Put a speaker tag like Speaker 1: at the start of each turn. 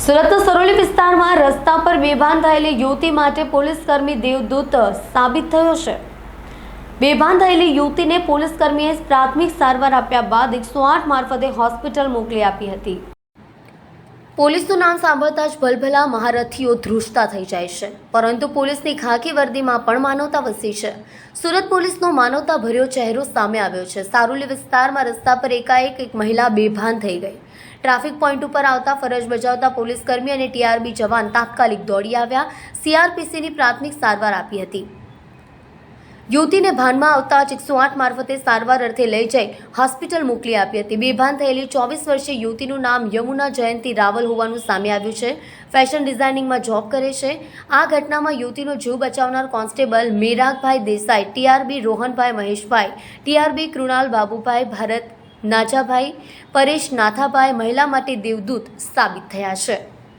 Speaker 1: સુરતના સરોલી વિસ્તારમાં રસ્તા પર બેભાન થયેલી યુવતી માટે પોલીસકર્મી દેવદૂત સાબિત થયો છે। બેભાન થયેલી યુવતીને પોલીસકર્મીએ પ્રાથમિક સારવાર આપ્યા બાદ 108 મારફતે હોસ્પિટલ મોકલી આપી હતી। પોલીસનું નામ સાંભળતા જ ભલભલા મહારથીઓ ધ્રુજતા થઈ જાય છે, પરંતુ પોલીસની ખાકી વર્દીમાં પણ માનવતા વસી છે। સુરત પોલીસનો માનવતા ભર્યો ચહેરો સામે આવ્યો છે। સારોલી વિસ્તારમાં રસ્તા પર એકાએક એક મહિલા બેભાન થઈ ગઈ। ટ્રાફિક પોઈન્ટ ઉપર આવતા ફરજ બજાવતા પોલીસકર્મી અને ટીઆરબી જવાન તાત્કાલિક દોડી આવ્યા। સીઆરપીસીની પ્રાથમિક સારવાર આપી હતી। યુવતીને ભાનમાં આવતા જ 108 મારફતે સારવાર અર્થે લઈ જઈ હોસ્પિટલ મોકલી આપી હતી। બેભાન થયેલી 24 વર્ષીય યુવતીનું નામ યમુના જયંતી રાવલ હોવાનું સામે આવ્યું છે। ફેશન ડિઝાઇનિંગમાં જોબ કરે છે। આ ઘટનામાં યુવતીનો જીવ બચાવનાર કોન્સ્ટેબલ મેરાગભાઈ દેસાઈ, ટીઆરબી રોહનભાઈ મહેશભાઈ, ટીઆરબી કૃણાલ બાબુભાઈ, ભારત નાજાભાઈ, પરેશ નાથાભાઈ મહિલા માટે દેવદૂત સાબિત થયા છે।